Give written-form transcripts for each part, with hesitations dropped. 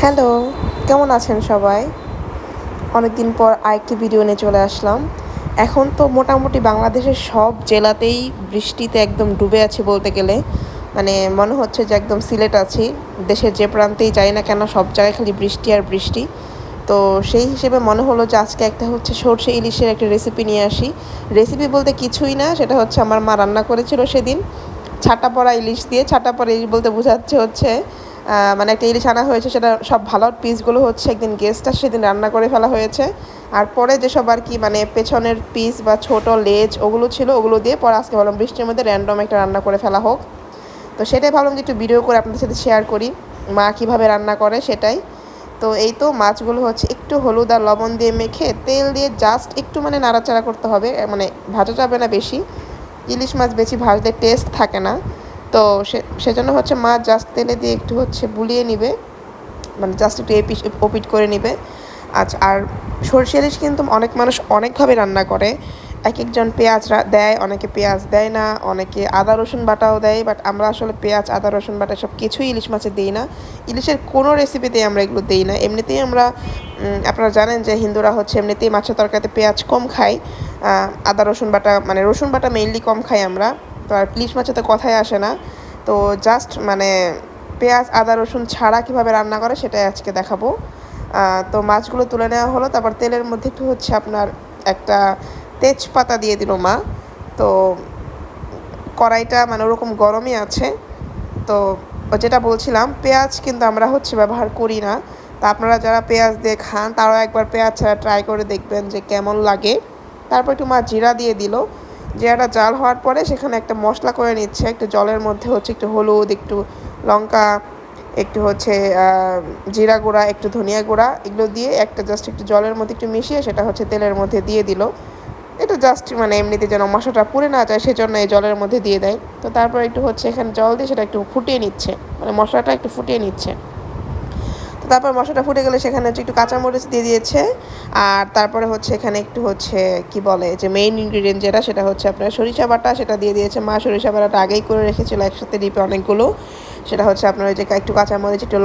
Hello, কেমন আছেন সবাই? অনেকদিন পর আরেকটি ভিডিও নিয়ে চলে আসলাম। এখন তো মোটামুটি বাংলাদেশের সব জেলাতেই বৃষ্টিতে একদম ডুবে আছে বলতে গেলে। মানে মনে হচ্ছে যে একদম সিলেট আছি। দেশের যে প্রান্তেই যাই না কেন সব জায়গায় খালি বৃষ্টি আর বৃষ্টি। তো সেই হিসেবে মনে হলো যে আজকে একটা হচ্ছে সরষে ইলিশের একটা রেসিপি নিয়ে আসি। রেসিপি বলতে কিছুই না, সেটা হচ্ছে আমার মা রান্না করেছিল সেদিন। ছাটা পড়া ইলিশ দিয়ে, ছাটা পড়া ইলিশ বলতে বোঝাচ্ছে হচ্ছে মানে একটা ইলিশ আনা হয়েছে, সেটা সব ভালো পিসগুলো হচ্ছে একদিন গেস্ট আসে সেদিন রান্না করে ফেলা হয়েছে। আর পরে যেসব আর কি মানে পেছনের পিস বা ছোট লেজ ওগুলো ছিল, ওগুলো দিয়ে পরে আজকে ভাবলাম বৃষ্টির মধ্যে র্যান্ডম একটা রান্না করে ফেলা হোক। তো সেটাই ভাবলাম যে একটু ভিডিও করে আপনাদের সাথে শেয়ার করি মা কীভাবে রান্না করে সেটাই। তো এই তো মাছগুলো হচ্ছে একটু হলুদ আর লবণ দিয়ে মেখে তেল দিয়ে জাস্ট একটু মানে নাড়াচাড়া করতে হবে, মানে ভাজা যাবে না বেশি। ইলিশ মাছ বেশি ভাজলে টেস্ট থাকে না। তো সেজন্য হচ্ছে মাছ জাস্ট তেলে দিয়ে একটু হচ্ছে বুলিয়ে নিবে, মানে জাস্ট একটু এপিট ওপিট করে নিবে। আচ্ছা, আর সরষে ইলিশ কিন্তু অনেক মানুষ অনেকভাবে রান্না করে। এক একজন পেঁয়াজ দেয়, অনেকে পেঁয়াজ দেয় না, অনেকে আদা রসুন বাটাও দেয়, বাট আমরা আসলে পেঁয়াজ আদা রসুন বাটা সব কিছুই ইলিশ মাছে দিই না। ইলিশের কোনো রেসিপিতেই আমরা এগুলো দিই না। এমনিতেই আমরা আপনারা জানেন যে হিন্দুরা হচ্ছে এমনিতেই মাছের তরকারিতে পেঁয়াজ কম খাই, আদা রসুন বাটা মানে রসুন বাটা মেইনলি কম খাই আমরা। তো আর ইলিশ মাছে তো কথাই আসে না। তো জাস্ট মানে পেঁয়াজ আদা রসুন ছাড়া কীভাবে রান্না করে সেটাই আজকে দেখাবো। তো মাছগুলো তুলে নেওয়া হলো, তারপর তেলের মধ্যে একটু হচ্ছে আপনার একটা তেজপাতা দিয়ে দিল মা। তো কড়াইটা মানে ওরকম গরমই আছে। তো যেটা বলছিলাম, পেঁয়াজ কিন্তু আমরা হচ্ছে ব্যবহার করি না। তা আপনারা যারা পেঁয়াজ দিয়ে খান তারাও একবার পেঁয়াজ ছাড়া ট্রাই করে দেখবেন যে কেমন লাগে। তারপর একটু মা জিরা দিয়ে দিল। জিরাটা জাল হওয়ার পরে সেখানে একটা মশলা করে নিচ্ছে, একটু জলের মধ্যে হচ্ছে একটু হলুদ, একটু লঙ্কা, একটু হচ্ছে জিরা গুঁড়া, একটু ধনিয়া গুঁড়া, এগুলো দিয়ে একটা জাস্ট একটু জলের মধ্যে একটু মিশিয়ে সেটা হচ্ছে তেলের মধ্যে দিয়ে দিল। এটা জাস্ট মানে এমনিতে যেন মশলাটা পুড়ে না যায় সেজন্য এই জলের মধ্যে দিয়ে দেয়। তো তারপর একটু হচ্ছে এখানে জল দিয়ে সেটা একটু ফুটিয়ে নিচ্ছে, মানে মশলাটা একটু ফুটিয়ে নিচ্ছে। তো তারপর মশলাটা ফুটে গেলে সেখানে হচ্ছে একটু কাঁচামরিচ দিয়ে দিয়েছে। আর তারপরে হচ্ছে এখানে একটু হচ্ছে কি বলে যে মেইন ইনগ্রিডিয়েন্ট যেটা, সেটা হচ্ছে আপনার সরিষা বাটা, সেটা দিয়ে দিয়েছে মা। সরিষা বাটাটা আগেই করে রেখেছিল একসাথে ডিপে অনেকগুলো। সেটা হচ্ছে আপনার ওই যে একটু কাঁচামরিচ, একটু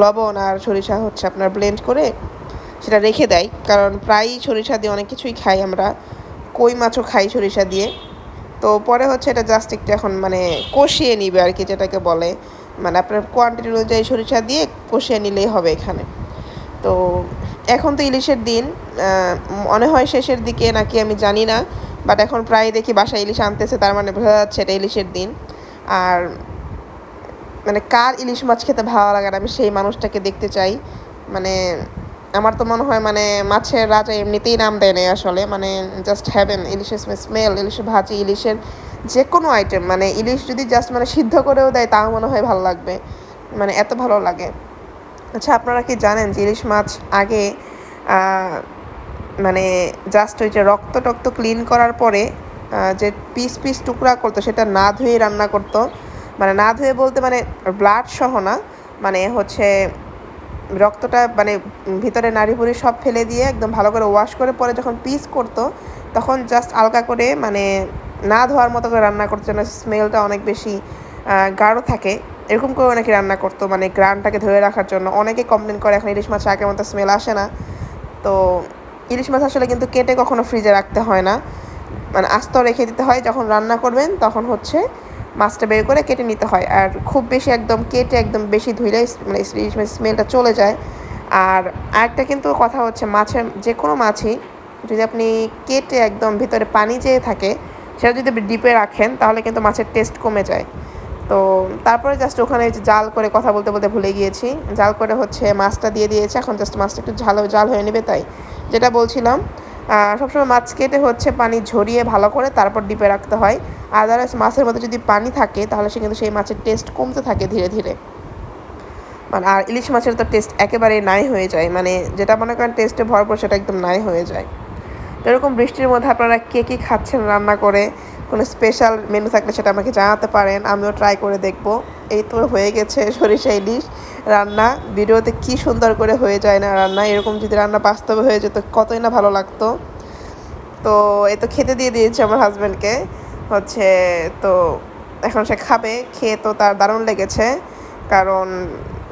লবণ আর সরিষা হচ্ছে আপনার ব্লেন্ড করে সেটা রেখে দেয়, কারণ প্রায়ই সরিষা দিয়ে অনেক কিছুই খাই আমরা, কই মাছও খাই সরিষা দিয়ে। তো পরে হচ্ছে এটা জাস্ট একটু এখন মানে কষিয়ে নিবে আর কি, যেটাকে বলে মানে আপনার কোয়ান্টিটি অনুযায়ী সরিষা দিয়ে কষিয়ে নিলেই হবে এখানে। তো এখন তো ইলিশের দিন, মনে হয় শেষের দিকে নাকি আমি জানি না, বাট এখন প্রায় দেখি বাসায় ইলিশ আনতেছে, তার মানে বোঝা যাচ্ছে এটা ইলিশের দিন। আর মানে কার ইলিশ মাছ খেতে ভালো লাগে না, আমি সেই মানুষটাকে দেখতে চাই। মানে আমার তো মনে হয় মানে মাছের রাজা এমনিতেই নাম দেয় নাই আসলে, মানে জাস্ট হ্যাভেন। ইলিশের স্মেল, ইলিশের ভাজি, ইলিশের যে কোনো আইটেম, মানে ইলিশ যদি জাস্ট মানে সিদ্ধ করেও দেয় তাও মনে হয় ভালো লাগবে, মানে এত ভালো লাগে। আচ্ছা, আপনারা কি জানেন যে ইলিশ মাছ আগে মানে জাস্ট ওই যে রক্ত টক্ত ক্লিন করার পরে যে পিস পিস টুকরা করতো সেটা না ধুয়ে রান্না করতো। মানে না ধুয়ে বলতে মানে ব্লাড সহ না, মানে হচ্ছে রক্তটা মানে ভিতরে নাড়ি ভুড়ি সব ফেলে দিয়ে একদম ভালো করে ওয়াশ করে পরে যখন পিস করতো তখন জাস্ট আলগা করে মানে না ধোয়ার মতো করে রান্না করতো, যেন স্মেলটা অনেক বেশি গাঢ় থাকে। এরকম করে অনেকে রান্না করতো, মানে গ্রানটাকে ধরে রাখার জন্য। অনেকে কমপ্লেন করে এখন ইলিশ মাছ আগের মতো স্মেল আসে না। তো ইলিশ মাছ আসলে কিন্তু কেটে কখনো ফ্রিজে রাখতে হয় না, মানে আস্ত রেখে দিতে হয়। যখন রান্না করবেন তখন হচ্ছে মাছটা বের করে কেটে নিতে হয়। আর খুব বেশি একদম কেটে একদম বেশি ধুইলে মানে ইলিশ মাছের স্মেলটা চলে যায়। আর আরেকটা কিন্তু কথা হচ্ছে, মাছের যে কোনো মাছই যদি আপনি কেটে একদম ভিতরে পানি যেয়ে থাকে সেটা যদি ডিপে রাখেন তাহলে কিন্তু মাছের টেস্ট কমে যায়। তো তারপরে জাস্ট ওখানে জাল করে, কথা বলতে বলতে ভুলে গিয়েছি, জাল করে হচ্ছে মাছটা দিয়ে দিয়েছে। এখন জাস্ট মাছটা একটু জাল হয়ে নেবে। তাই যেটা বলছিলাম, সবসময় মাছ কেটে হচ্ছে পানি ঝরিয়ে ভালো করে তারপর ডিপে রাখতে হয়। আদারওয়াইজ মাছের মধ্যে যদি পানি থাকে তাহলে সে কিন্তু সেই মাছের টেস্ট কমতে থাকে ধীরে ধীরে। মানে আর ইলিশ মাছের তো টেস্ট একেবারেই নাই হয়ে যায়, মানে যেটা মনে করেন টেস্টে ভরপুর সেটা একদম নাই হয়ে যায়। তো এরকম বৃষ্টির মধ্যে আপনারা কে কী খাচ্ছেন রান্না করে, কোনো স্পেশাল মেনু থাকলে সেটা আমাকে জানাতে পারেন, আমিও ট্রাই করে দেখব। এই তো হয়ে গেছে সরিষা ইলিশ রান্না। ভিডিওতে কি সুন্দর করে হয়ে যায় না রান্না, এরকম যদি রান্না বাস্তবে হয়ে যেত কতই না ভালো লাগতো। তো এই তো খেতে দিয়ে দিয়েছে আমার হাজব্যান্ডকে হচ্ছে। তো এখন সে খাবে, খেয়ে তো তার দারুণ লেগেছে, কারণ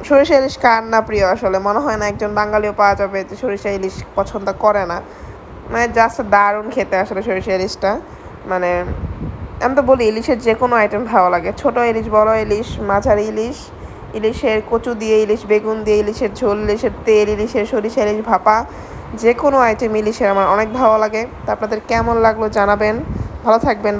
সরিষা ইলিশ কার না প্রিয় আসলে মনে হয় না একজন বাঙালিও পাওয়া যাবে যে সরিষা ইলিশ পছন্দ করে না। মানে জাস্ট দারুণ খেতে আসলে সরিষা ইলিশটা। মানে আমি তো বলি ইলিশের যে কোনো আইটেম ভালো লাগে। ছোট ইলিশ, বড় ইলিশ, মাঝারি ইলিশ, ইলিশের কচু দিয়ে ইলিশ, বেগুন দিয়ে ইলিশের ঝোল, ইলিশের তেল, ইলিশের সরিষা ইলিশ ভাপা, যে কোনো আইটেম ইলিশের আমার অনেক ভালো লাগে। তো আপনাদের কেমন লাগলো জানাবেন। ভালো থাকবেন।